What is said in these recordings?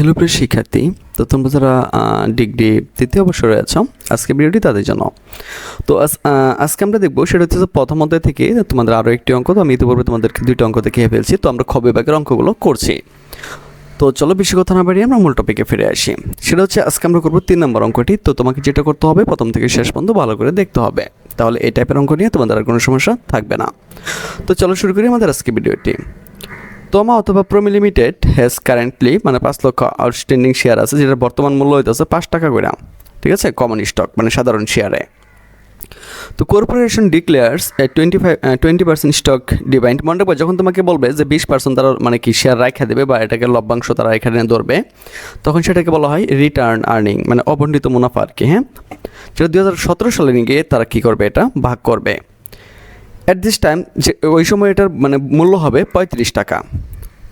Hello প্রিয় শিক্ষার্থী, তো তোমরা যারা ডিগ্রি তৃতীয় বর্ষে রয়েছ, আজকে ভিডিওটি তাদের জন্য। তো আজকে আমরা দেখবো সেটা হচ্ছে প্রথম অধ্যায় থেকে তোমাদের আরও একটি অঙ্ক। তো আমি ইতিপূর্বে তোমাদেরকে দুইটা অঙ্ক দেখিয়ে ফেলছি। তো আমরা খ বিভাগের অঙ্কগুলো করছি। তো চলো বেশি কথা না বাড়িয়ে আমরা মূল টপিকে ফিরে আসি। সেটা হচ্ছে আজকে আমরা করবো 3 নম্বর অঙ্কটি। তো তোমাকে যেটা করতে হবে প্রথম থেকে শেষ পর্যন্ত ভালো করে দেখতে হবে, তাহলে এই টাইপের অঙ্ক নিয়ে তোমাদের আর কোনো সমস্যা থাকবে না। তো চলো শুরু করি আমাদের আজকে ভিডিওটি। তোমা অথবা প্রমি লিমিটেড হ্যাজ কারেন্টলি 5 লক্ষ আউটস্ট্যান্ডিং শেয়ার আছে, যেটার বর্তমান মূল্য হইতেছে 5 টাকা করে, ঠিক আছে, কমন স্টক সাধারণ শেয়ারে। তো কর্পোরেশন ডিক্লেয়ার্স 20% স্টক ডিভাইড। মনে রাখবে যখন তোমাকে বলবে যে 20% তারা কি শেয়ার রাখা দেবে বা এটাকে লভ্যাংশ তারা এখানে ধরবে, তখন সেটাকে বলা হয় রিটার্ন আর্নিং, অবন্টিত মুনাফা আর কি। হ্যাঁ, যেটা 2017 সালে গিয়ে তারা কি করবে, এটা ভাগ করবে। অ্যাট দিস টাইম যে ওই সময় এটার মূল্য হবে 35 টাকা,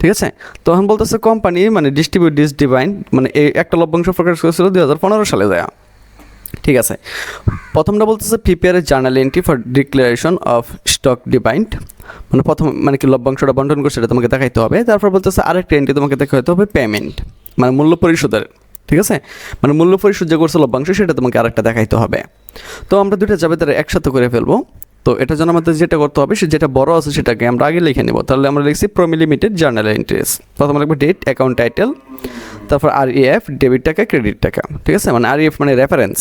ঠিক আছে। তখন বলতেছে কোম্পানি ডিস্ট্রিবিউট দিস ডিভাইড, এই একটা লভ্যাংশ প্রকাশ করেছিল 2015 সালে দেয়া, ঠিক আছে। প্রথমটা বলতেছে prepare a journal entry for declaration of stock divide, প্রথম কি লভ্যাংশটা বন্টন করছে সেটা তোমাকে দেখাইতে হবে। তারপর বলতেছে আরেকটা এন্ট্রি তোমাকে দেখাইতে হবে পেমেন্ট, মূল্য পরিশোধের, ঠিক আছে, মূল্য পরিশোধ যে করছে লভ্যাংশ সেটা তোমাকে আরেকটা দেখাইতে হবে। তো আমরা দুটো যাবে তারা একসাথে করে ফেলবো। তো এটার জন্য আমাদের যেটা করতে হবে, সে যেটা বড় আছে সেটাকে আমরা আগে লিখে নেব। তাহলে আমরা লিখছি প্রমি লিমিটেড জার্নাল এন্ট্রিস, প্রথমে লিখবো ডেট, অ্যাকাউন্ট টাইটেল, তারপর REF ডেবিট টাকা, ক্রেডিট টাকা, ঠিক আছে, REF রেফারেন্স।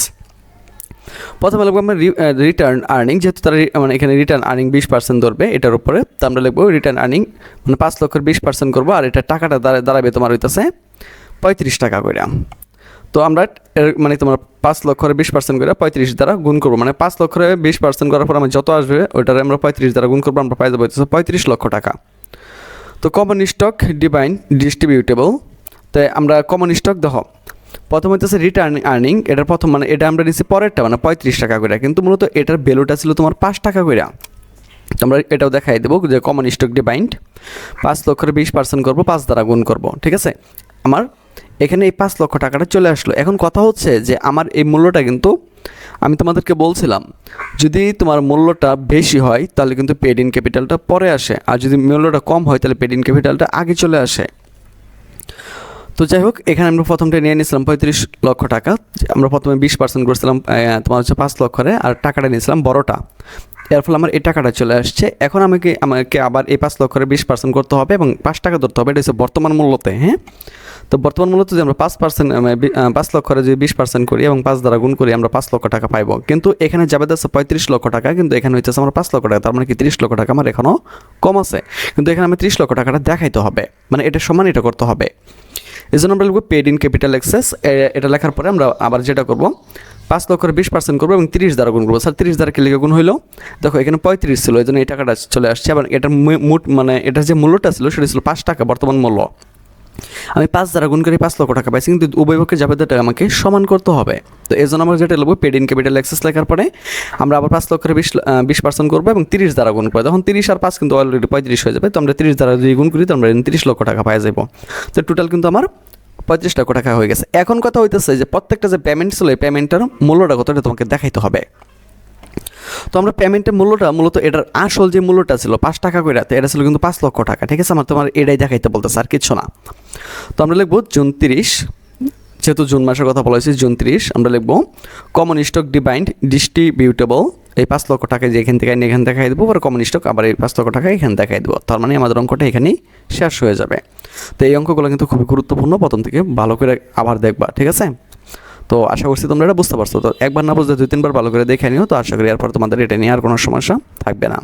প্রথমে লিখবো আমরা রিটার্ন আর্নিং, যেহেতু তারা এখানে রিটার্ন আর্নিং 20% ধরবে এটার উপরে, তো আমরা লিখবো রিটার্ন আর্নিং 5 লক্ষের 20% করবো, আর এটা টাকাটা দাঁড়াবে তোমার হইতেছে 35 টাকা করে। তো আমরা তোমার 5 লক্ষের 20% করে 35 দ্বারা গুণ করবো, 5 লক্ষের 20% করার পর আমার যত আসবে ওইটারে আমরা 35 দ্বারা গুণ করবো, আমরা পাই যাবো 35 লক্ষ টাকা। তো কমন স্টক ডিভাইড ডিস্ট্রিবিউটেবল, তাই আমরা কমন স্টক দেখো প্রথম হইতেছে রিটার্ন আর্নিং, এটার প্রথম এটা আমরা নিচ্ছি পরেরটা 35 টাকা করে, কিন্তু মূলত এটার ভ্যালুটা ছিল তোমার 5 টাকা করে। আমরা এটাও দেখাই দেবো যে কমন স্টক ডিভাইড 5 লক্ষের 20% করবো, 5 দ্বারা গুণ করবো, ঠিক আছে। আমার এখানে এই 5 লক্ষ টাকাটা চলে আসলো। এখন কথা হচ্ছে যে আমার এই মূল্যটা কিন্তু আমি তোমাদেরকে বলছিলাম যদি তোমার মূল্যটা বেশি হয় তাহলে কিন্তু পেড ইন ক্যাপিটালটা পরে আসে, আর যদি মূল্যটা কম হয় তাহলে পেড ইন ক্যাপিটালটা আগে চলে আসে। তো যাই হোক, এখানে আমরা প্রথমটা নিয়ে নিয়েছিলাম 35 লক্ষ টাকা, আমরা প্রথমে 20% করছিলাম তোমার হচ্ছে 5 লক্ষরে, আর টাকাটা নিয়েছিলাম বড়টা, এর ফলে আমার এই টাকাটা চলে আসছে। এখন আমাকে আবার এই 5 লক্ষরে 20% করতে হবে এবং 5 টাকা ধরতে হবে, এটা হচ্ছে বর্তমান মূল্যতে। হ্যাঁ, তো বর্তমান মূল্য যদি আমরা 5 লক্ষরে যদি 20% করি এবং 5 দ্বারা গুণ করি, আমরা 5 লক্ষ টাকা পাইবো। কিন্তু এখানে যাবে যাচ্ছে 35 লক্ষ টাকা, কিন্তু এখানে হইতেছে আমার 5 লক্ষ টাকা, তার কি 30 লক্ষ টাকা আমার এখনও কম আছে, কিন্তু এখানে আমি 30 লক্ষ টাকাটা দেখাইতে হবে, এটা সমান এটা করতে হবে। এই জন্য আমরা লিখবো পেড ইন ক্যাপিটাল এক্সেস। এটা লেখার পরে আমরা আবার যেটা করবো 5 লক্ষের 20% করবো এবং 30 দ্বারা গুণ করবো। স্যার 30 দ্বারা কি লিখে গুণ হইলো? দেখো এখানে 35 ছিল, এই জন্য এই টাকাটা চলে আসছে। আবার এটার মোট এটার যে মূল্যটা ছিল সেটা ছিল 5 টাকা বর্তমান মূল্য, আমি 5 দ্বারা গুণ করে 5 লক্ষ টাকা পাইছি, কিন্তু উভয় পক্ষে যাবেদারটা আমাকে সমান করতে হবে। তো এই জন্য আমরা যেটা লিখবো পেড ইন ক্যাপিটাল এক্সেস লেখার পরে আমরা আবার 5 লক্ষের 20% করবো এবং 30 দ্বারা গুণ করবো। তখন 30 আর 5 কিন্তু অলরেডি 35 হয়ে যাবে। তো আমরা 30 দ্বারা যদি গুণ করি তো আমরা 30 লক্ষ টাকা পাই যাবো। তো টোটাল কিন্তু আমার 35 লক্ষ টাকা হয়ে গেছে। এখন কথা হইতেছে যে প্রত্যেকটা যে পেমেন্ট ছিল এই পেমেন্টের মূল্যটা কত এটা তোমাকে দেখাইতে হবে। তো আমরা পেমেন্টের মূল্যটা মূলত এটার আসল যে মূল্যটা ছিল 5 টাকা করে, তো এটা ছিল কিন্তু 5 লক্ষ টাকা, ঠিক আছে। তোমার এটাই দেখাইতে বলতেছে, আর কিছু না। তো আমরা লিখবো জুন 30, যেহেতু জুন মাসের কথা বলা হয়েছে জুন 30, আমরা লিখবো কমন স্টক ডিভাইড ডিস্ট্রিবিউটেবল, এই 5 লক্ষ টাকা যে এখান থেকে এখানে দেখাই দেবো, আর কমন স্টক আবার এই 5 লক্ষ টাকা এখানে দেখাই দেবো। তার আমাদের অঙ্কটা এখানেই শেষ হয়ে যাবে। তো এই অঙ্কগুলো কিন্তু খুবই গুরুত্বপূর্ণ, প্রথম থেকে ভালো করে আবার দেখবা, ঠিক আছে। তো আশা করছি তোমরা এটা বুঝতে পারছো। তো একবার না বুঝলে 2-3 বার ভালো করে দেখে নিও, তো আশা করি এরপর তোমাদের এটা নিয়ে আর কোনো সমস্যা থাকবে না।